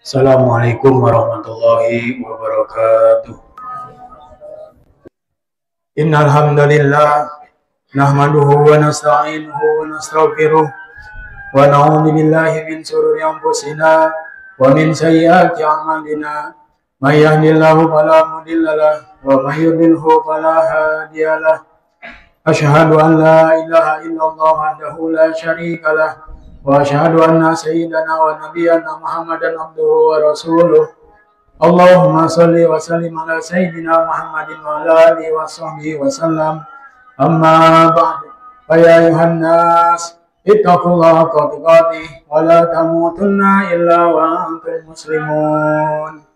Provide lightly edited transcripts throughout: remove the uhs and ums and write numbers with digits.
Assalamualaikum warahmatullahi wabarakatuh. Innal hamdalillah nahmaduhu wa nasta'inuhu wa nastaghfiruh wa na'udzu billahi min shururi anfusina wa min sayyiati a'malina. May yahdihillahu fala mudilla lahu wa may yudlilhu fala hadiyalah. Asyhadu an la ilaha illallah wahdahu la syarika lah wa asyhadu anna sayyidana wa nabiyyana Muhammadan abduhu wa rasuluh. Allahumma shalli wa sallim ala sayyidina Muhammadin wa ala alihi wa sahbihi wa sallam. Amma ba'd. Fa ya ayuhan nas ittaqullaha haqqa tuqatih wa la tamutunna illa wa antum muslimun.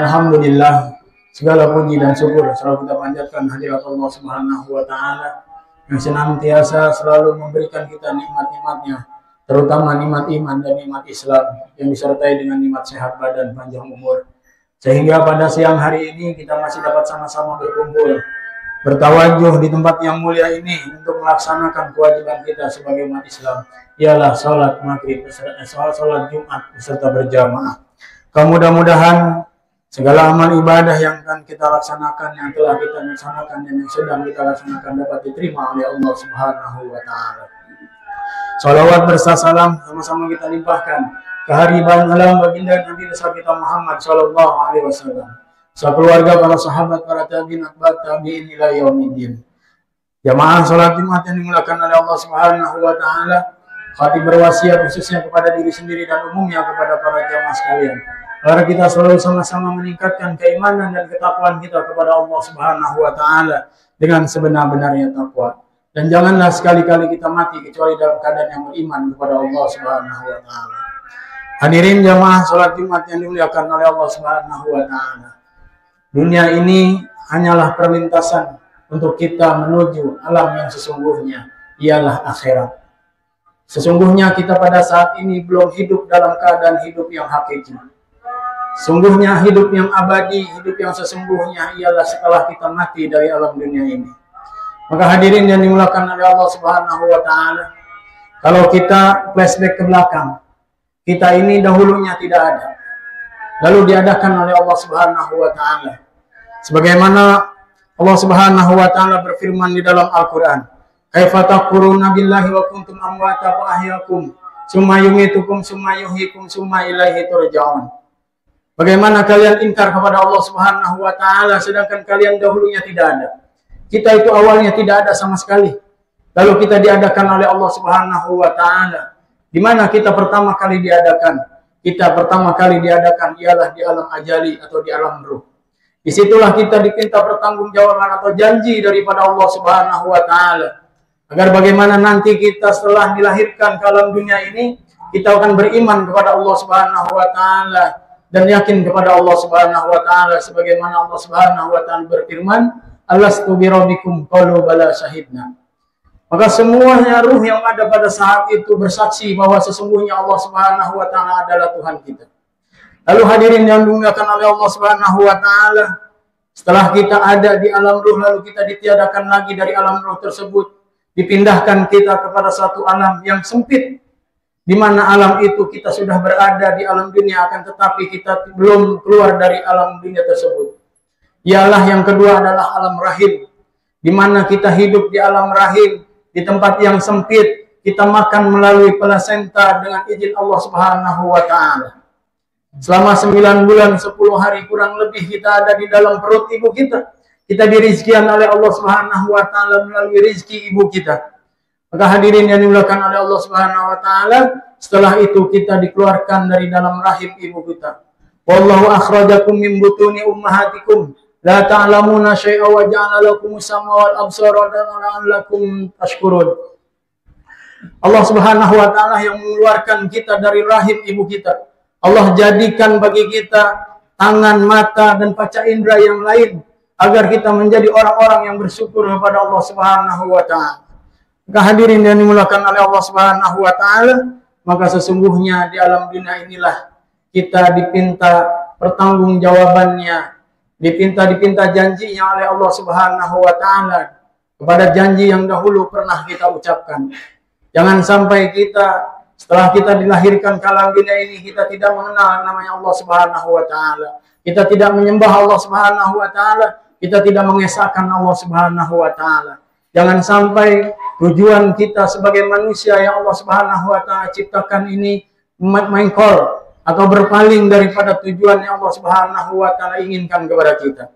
Alhamdulillah, segala puji dan syukur selalu kita panjatkan hadirat Allah Subhanahu wa taala yang senantiasa selalu memberikan kita nikmat-nikmatnya, terutama nikmat iman dan nikmat Islam yang disertai dengan nikmat sehat badan, panjang umur. Sehingga pada siang hari ini kita masih dapat sama-sama berkumpul, bertawajuh di tempat yang mulia ini untuk melaksanakan kewajiban kita sebagai umat Islam, ialah sholat maghrib, sholat Jumat beserta berjamaah. Mudah-mudahan segala amal ibadah yang akan kita laksanakan, yang telah kita laksanakan dan yang sedang kita laksanakan dapat diterima oleh Allah Subhanahu wa taala. Salawat berserta salam sama-sama kita limpahkan kehadiran alam baginda Nabi besar kita Muhammad sallallahu alaihi wasallam, sekeluarga, para sahabat, para tabi'in, atba' tabi'in ila yaumiddin. Jamaah salat Jumat yang dimuliakan oleh Allah Subhanahu wa taala, khatib berwasiat khususnya kepada diri sendiri dan umumnya kepada para jamaah sekalian, agar kita selalu sama-sama meningkatkan keimanan dan ketakwaan kita kepada Allah Subhanahu wa taala dengan sebenar-benarnya takwa. Dan janganlah sekali-kali kita mati kecuali dalam keadaan yang beriman kepada Allah Subhanahu wa taala. Hadirin jamaah salat Jumat yang dimuliakan oleh Allah Subhanahu wa taala. Dunia ini hanyalah perlintasan untuk kita menuju alam yang sesungguhnya, ialah akhirat. Sesungguhnya kita pada saat ini belum hidup dalam keadaan hidup yang hakiki. Sungguhnya hidup yang abadi, hidup yang sesungguhnya ialah setelah kita mati dari alam dunia ini. Maka hadirin yang dimuliakan oleh Allah Subhanahu wa taala, kalau kita flashback ke belakang, kita ini dahulunya tidak ada, lalu diadakan oleh Allah Subhanahu wa taala. Sebagaimana Allah Subhanahu wa taala berfirman di dalam Al-Qur'an, "Kaifa takfuruna billahi wa kuntum amwata fa ahyaakum, tsumma yumitukum, tsumma yuhyikum, tsumma ilaihi turja'un." Bagaimana kalian ingkar kepada Allah Subhanahu wa taala sedangkan kalian dahulunya tidak ada? Kita itu awalnya tidak ada sama sekali. Lalu kita diadakan oleh Allah Subhanahu wa taala. Di mana kita pertama kali diadakan? Kita pertama kali diadakan ialah di alam ajali atau di alam ruh. Disitulah kita dipinta pertanggungjawaban atau janji daripada Allah Subhanahu wa taala, agar bagaimana nanti kita setelah dilahirkan ke alam dunia ini, kita akan beriman kepada Allah Subhanahu wa taala dan yakin kepada Allah Subhanahu wa taala sebagaimana Allah Subhanahu wa taala berfirman, "Alastu birabbikum qalu bala syahidna." Maka semuanya ruh yang ada pada saat itu bersaksi bahwa sesungguhnya Allah Subhanahu wa taala adalah Tuhan kita. Lalu hadirin yang dimuliakan oleh Allah Subhanahu wa taala, setelah kita ada di alam ruh lalu kita ditiadakan lagi dari alam ruh tersebut, dipindahkan kita kepada satu alam yang sempit, di mana alam itu kita sudah berada di alam dunia, akan tetapi kita belum keluar dari alam dunia tersebut. Ialah yang kedua adalah alam rahim, di mana kita hidup di alam rahim, di tempat yang sempit, kita makan melalui plasenta dengan izin Allah Subhanahu wa taala. Selama 9 bulan 10 hari kurang lebih kita ada di dalam perut ibu kita. Kita dirizkikan oleh Allah Subhanahu wa taala melalui rizki ibu kita. Maka hadirin yang dimuliakan oleh Allah Subhanahu wa taala, setelah itu kita dikeluarkan dari dalam rahim ibu kita. Wallahu akhrajakum min butuni ummahatikum la ta'lamuna syai'a wa ja'ala lakumus sam'a wal absara la'allakum tashkurun. Allah Subhanahu wa taala yang mengeluarkan kita dari rahim ibu kita. Allah jadikan bagi kita tangan, mata, dan panca indera yang lain agar kita menjadi orang-orang yang bersyukur kepada Allah Subhanahu wa taala. Maka hadirin yang dimuliakan oleh Allah Subhanahu wa taala, maka sesungguhnya di alam dunia inilah kita dipinta pertanggungjawabannya, dipinta janjinya oleh Allah Subhanahu wa taala kepada janji yang dahulu pernah kita ucapkan. Jangan sampai kita Setelah kita dilahirkan ke alam dunia ini, kita tidak mengenal namanya Allah Subhanahu wa taala. Kita tidak menyembah Allah Subhanahu wa taala, kita tidak mengesahkan Allah Subhanahu wa taala. Jangan sampai tujuan kita sebagai manusia yang Allah Subhanahu wa taala ciptakan ini mengkol atau berpaling daripada tujuan yang Allah Subhanahu wa taala inginkan kepada kita.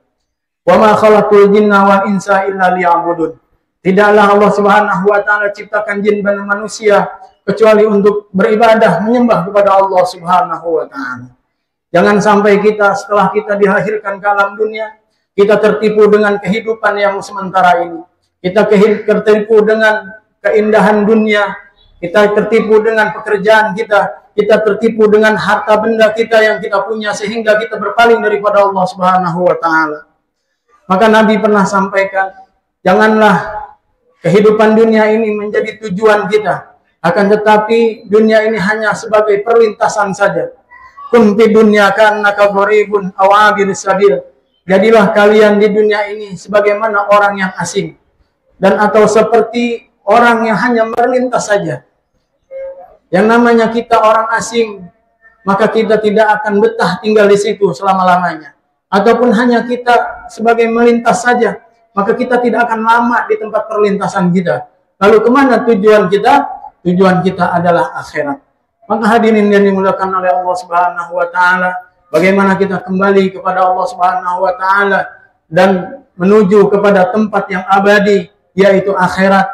Wa ma khalaqul jinna wal insa illa liya'budun. Tidaklah Allah Subhanahu wa taala ciptakan jin dan manusia kecuali untuk beribadah, menyembah kepada Allah Subhanahu wa taala. Jangan sampai kita setelah kita dilahirkan ke alam dunia, kita tertipu dengan kehidupan yang sementara ini. Kita tertipu dengan keindahan dunia, kita tertipu dengan pekerjaan kita tertipu dengan harta benda kita yang kita punya sehingga kita berpaling daripada Allah Subhanahu wa taala. Maka Nabi pernah sampaikan, janganlah kehidupan dunia ini menjadi tujuan kita. Akan tetapi dunia ini hanya sebagai perlintasan saja. Kun fi dunya ka'annaka gharibun aw 'abiris sabil. Jadilah kalian di dunia ini sebagaimana orang yang asing dan atau seperti orang yang hanya melintas saja. Yang namanya kita orang asing, maka kita tidak akan betah tinggal di situ selama-lamanya. Ataupun hanya kita sebagai melintas saja, maka kita tidak akan lama di tempat perlintasan kita. Lalu kemana tujuan kita? Tujuan kita adalah akhirat. Maka hadirin yang dimuliakan oleh Allah Subhanahu wa taala, bagaimana kita kembali kepada Allah Subhanahu wa taala dan menuju kepada tempat yang abadi, yaitu akhirat,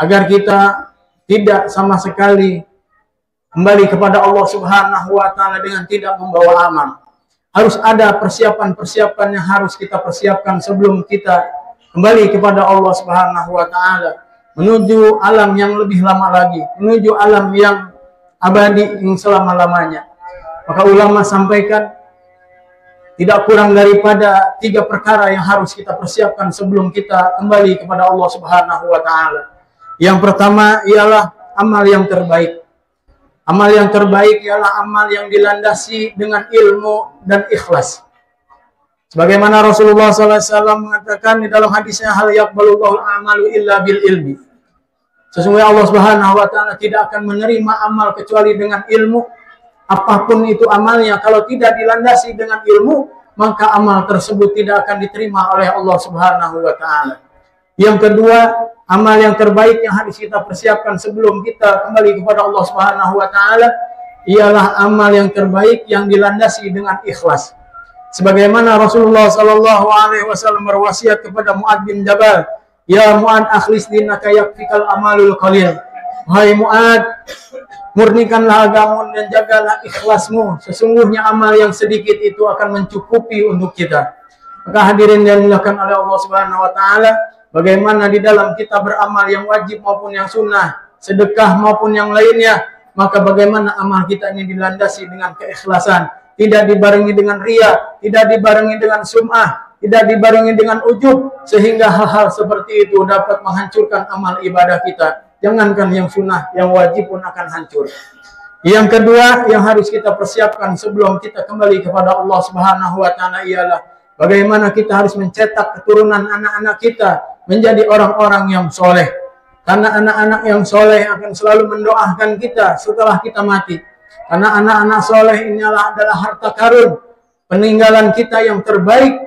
agar kita tidak sama sekali kembali kepada Allah Subhanahu wa taala dengan tidak membawa amal. Harus ada persiapan-persiapan yang harus kita persiapkan sebelum kita kembali kepada Allah Subhanahu wa taala, menuju alam yang lebih lama lagi, menuju alam yang abadi yang selama-lamanya. Maka ulama sampaikan tidak kurang daripada 3 perkara yang harus kita persiapkan sebelum kita kembali kepada Allah Subhanahu wa taala. Yang pertama ialah amal yang terbaik. Amal yang terbaik ialah amal yang dilandasi dengan ilmu dan ikhlas. Sebagaimana Rasulullah SAW mengatakan di dalam hadisnya, hal yaqbalullahu amalu illa bil ilmi. Sesungguhnya Allah Subhanahu wa taala tidak akan menerima amal kecuali dengan ilmu. Apapun itu amalnya, kalau tidak dilandasi dengan ilmu, maka amal tersebut tidak akan diterima oleh Allah Subhanahu wa taala. Yang kedua, amal yang terbaik yang harus kita persiapkan sebelum kita kembali kepada Allah Subhanahu wa taala ialah amal yang terbaik yang dilandasi dengan ikhlas. Sebagaimana Rasulullah sallallahu alaihi wasallam berwasiat kepada Mu'adz bin Jabal, "Ya Mu'adz, akhlis dinaka yakfikal amalul qalil." Wahai Mu'adz, murnikanlah agamamu dan jagalah ikhlasmu. Sesungguhnya amal yang sedikit itu akan mencukupi untuk kita. Maka hadirin yang dimuliakan oleh Allah Subhanahu wa taala, bagaimana di dalam kita beramal yang wajib maupun yang sunnah, sedekah maupun yang lainnya, maka bagaimana amal kita ini dilandasi dengan keikhlasan, tidak dibarengi dengan riya, tidak dibarengi dengan sum'ah, tidak dibarengi dengan ujub, sehingga hal-hal seperti itu dapat menghancurkan amal ibadah kita. Jangankan yang sunnah, yang wajib pun akan hancur. Yang kedua yang harus kita persiapkan sebelum kita kembali kepada Allah Subhanahu wa taala ialah bagaimana kita harus mencetak keturunan anak-anak kita menjadi orang-orang yang soleh. Karena anak-anak yang soleh akan selalu mendoakan kita setelah kita mati. Karena anak-anak soleh ini adalah harta karun, peninggalan kita yang terbaik,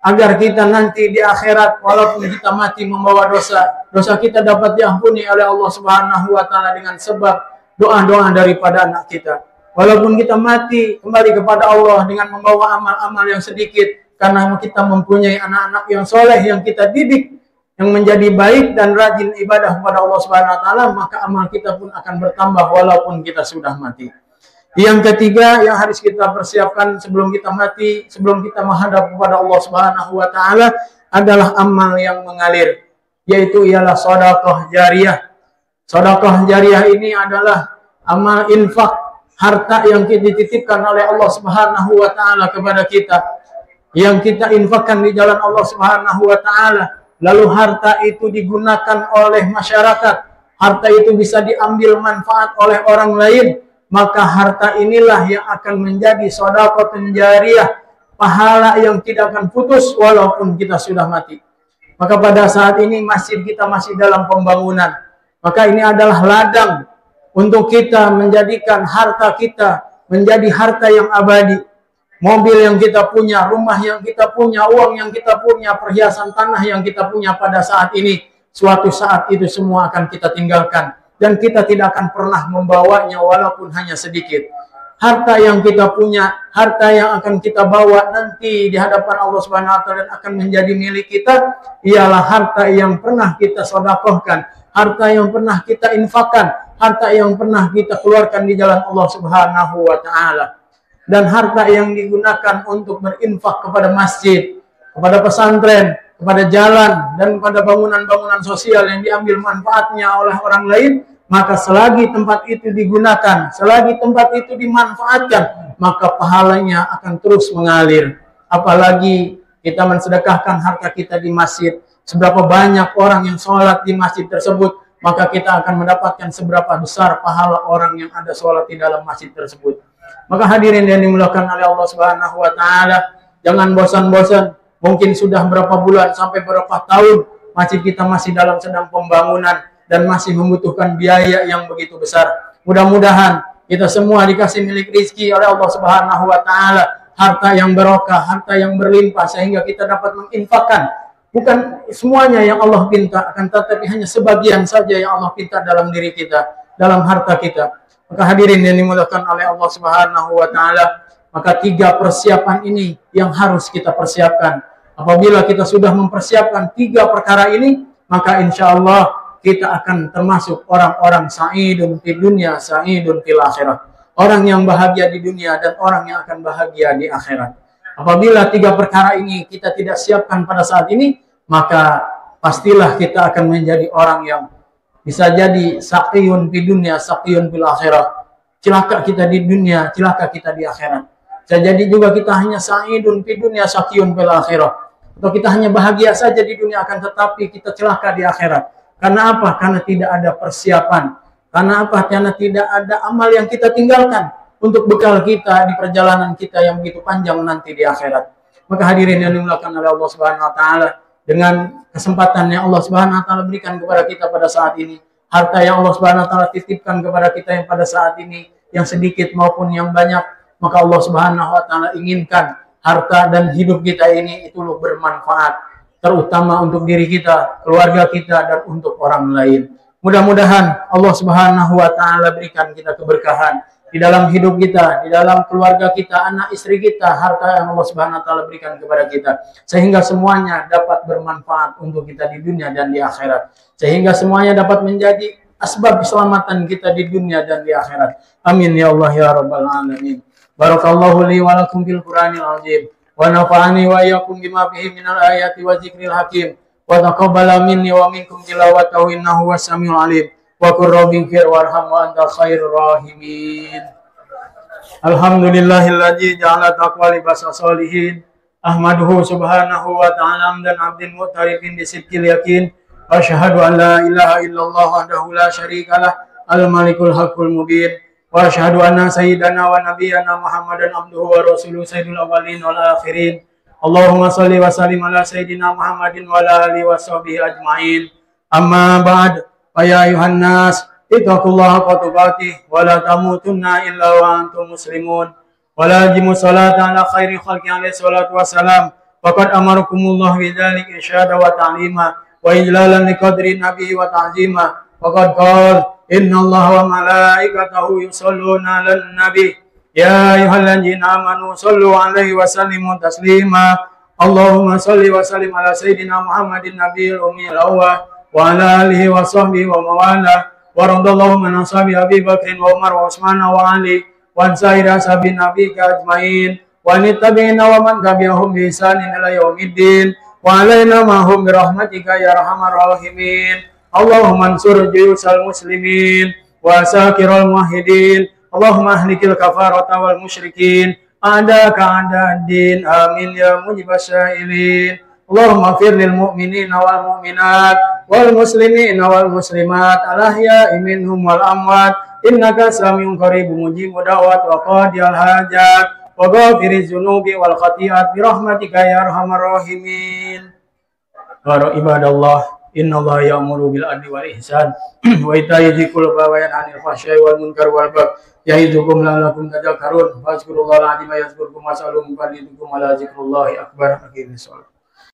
agar kita nanti di akhirat walaupun kita mati membawa dosa, dosa kita dapat diampuni oleh Allah Subhanahu wa taala dengan sebab doa-doa daripada anak kita. Walaupun kita mati kembali kepada Allah dengan membawa amal-amal yang sedikit, karena kita mempunyai anak-anak yang soleh yang kita didik, yang menjadi baik dan rajin ibadah kepada Allah Subhanahu wa taala, maka amal kita pun akan bertambah walaupun kita sudah mati. Yang ketiga yang harus kita persiapkan sebelum kita mati, sebelum kita menghadap kepada Allah Subhanahu wa taala adalah amal yang mengalir, yaitu ialah sedekah jariyah. Sedekah jariyah ini adalah amal infak, harta yang dititipkan oleh Allah Subhanahu wa taala kepada kita, yang kita infakkan di jalan Allah Subhanahu wa taala, lalu harta itu digunakan oleh masyarakat, harta itu bisa diambil manfaat oleh orang lain, maka harta inilah yang akan menjadi sedekah jariyah, pahala yang tidak akan putus walaupun kita sudah mati. Maka pada saat ini masjid kita masih dalam pembangunan, maka ini adalah ladang untuk kita menjadikan harta kita menjadi harta yang abadi. Mobil yang kita punya, rumah yang kita punya, uang yang kita punya, perhiasan tanah yang kita punya pada saat ini, suatu saat itu semua akan kita tinggalkan. Dan kita tidak akan pernah membawanya walaupun hanya sedikit. Harta yang kita punya, harta yang akan kita bawa nanti di hadapan Allah Subhanahu wa taala dan akan menjadi milik kita, ialah harta yang pernah kita sedekahkan, harta yang pernah kita infakkan, harta yang pernah kita keluarkan di jalan Allah Subhanahu wa taala. Dan harta yang digunakan untuk berinfak kepada masjid, kepada pesantren, kepada jalan, dan pada bangunan-bangunan sosial yang diambil manfaatnya oleh orang lain, maka selagi tempat itu digunakan, selagi tempat itu dimanfaatkan, maka pahalanya akan terus mengalir. Apalagi kita mensedekahkan harta kita di masjid, seberapa banyak orang yang sholat di masjid tersebut, maka kita akan mendapatkan seberapa besar pahala orang yang ada sholat di dalam masjid tersebut. Maka hadirin yang dimuliakan oleh Allah Subhanahu wa taala, jangan bosan-bosan. Mungkin sudah berapa bulan sampai berapa tahun masjid kita masih dalam sedang pembangunan dan masih membutuhkan biaya yang begitu besar. Mudah-mudahan kita semua dikasih milik rizki oleh Allah Subhanahu wa taala, harta yang barokah, harta yang berlimpah sehingga kita dapat menginfakkan. Bukan semuanya yang Allah pinta, akan tetapi hanya sebagian saja yang Allah pinta dalam diri kita, dalam harta kita. Maka hadirin yang dimuliakan oleh Allah Subhanahu wa taala, maka 3 persiapan ini yang harus kita persiapkan. Apabila kita sudah mempersiapkan 3 perkara ini, maka insya Allah kita akan termasuk orang-orang sa'idun fid dunya, sa'idun fil akhirah. Orang yang bahagia di dunia dan orang yang akan bahagia di akhirat. Apabila 3 perkara ini kita tidak siapkan pada saat ini, maka pastilah kita akan menjadi orang yang bisa jadi saqiyun fid dunya, saqiyun fil akhirah. Celaka kita di dunia, celaka kita di akhirat. Bisa jadi juga kita hanya sa'idun fid dunya, saqiyun fil akhirah. Atau kita hanya bahagia saja di dunia, akan tetapi kita celaka di akhirat. Karena apa? Karena tidak ada persiapan. Karena apa? Karena tidak ada amal yang kita tinggalkan untuk bekal kita di perjalanan kita yang begitu panjang nanti di akhirat. Maka hadirin yang dimuliakan oleh Allah Subhanahu wa taala, dengan kesempatan yang Allah Subhanahu wa taala berikan kepada kita pada saat ini, harta yang Allah Subhanahu wa taala titipkan kepada kita yang pada saat ini, yang sedikit maupun yang banyak, maka Allah Subhanahu wa taala inginkan harta dan hidup kita ini itu bermanfaat, terutama untuk diri kita, keluarga kita, dan untuk orang lain. Mudah-mudahan Allah Subhanahu wa taala berikan kita keberkahan di dalam hidup kita, di dalam keluarga kita, anak istri kita, harta yang Allah Subhanahu wa taala berikan kepada kita, sehingga semuanya dapat bermanfaat untuk kita di dunia dan di akhirat, sehingga semuanya dapat menjadi asbab keselamatan kita di dunia dan di akhirat. Amin ya Allah ya rabbal alamin. Barakallahu li wa lakum fil Qur'anil azim wa nafa'ani wa iyyakum bima fihi minal ayati wa dzikril hakim wa taqabbala minni wa minkum tilawatahu innahu was-sami'ul alim. Wa qur rabbighfir warham wa anta khairur rahimin. Alhamdulillahilladzi ja'ala taqwa libasa sholihin. Ahmaduhu subhanahu wa ta'ala dan abdin mutarifin bisidqil yakin. Wa asyhadu an la ilaha illallah wahdahu la syarikalah al-malikul haqqul mubin. Wa asyhadu anna sayyidana wa nabiyyana Muhammadan abduhu wa rasuluhu sayyidul awwalin wal akhirin. Allahumma shalli wa sallim ala sayyidina Muhammadin wa ala alihi wa sahbihi ajmain. Amma ba'd. Ya ayuhan nas, ittaqullaha haqqa tuqatih wa la tamutunna illa wa antum muslimun. Wa lazimu salata ala khairi khalqi alaihi salatu wassalam. Faqad amarakumullah bidzalik irsyada wa ta'lima wa ijlalan liqadri nabiyyi wa ta'zima. Faqad qala innallaha wa malaikatahu yusholluna 'alan nabi. Ya ayyuhalladzina amanu shallu 'alaihi wa sallimu taslima. Allahumma shalli wa sallim ala sayyidina Muhammadin nabiyil ummiyil awwal wa ala alihi wa sahbihi wa mawala wa radallahu man ashabi Abi Bakr wa Umar wa Utsman wa Ali wa sa'iri ashabi nabiyika ajmain wa nittabi'ina wa man tabi'ahum bi ihsanin ila yaumiddin wa alaina ma hum bi rahmatika ya arhamar rahimin. Allahumma ansur juyusal muslimin wa sakiral muwahhidin. Allahumma ahlikil kafarata wal musyrikin adaka ad-din. Amin ya mujibas syailin. Allahumma fir lil mu'minina wal mu'minat wal muslimina wal muslimat al-ahya'i minhum wal amwat innaka samiun qaribun mujibud da'wat wa qadiyal hajat wa ghafiriz dzunubi wal khati'at bi rahmatika ya arhamar rahimin. Wa ibadallah Innallaha ya'muru bil adli wal ihsan wa ita'i dzil qurba wa yanha 'anil fahsya'i wal munkari wal baghi ya'idukum la'allakum tadhakkarun. Fazkurullaha al-'azima yazkurkum was'aluhu min fadlihi wa la dzikrullahi akbar. Aqimis shalah.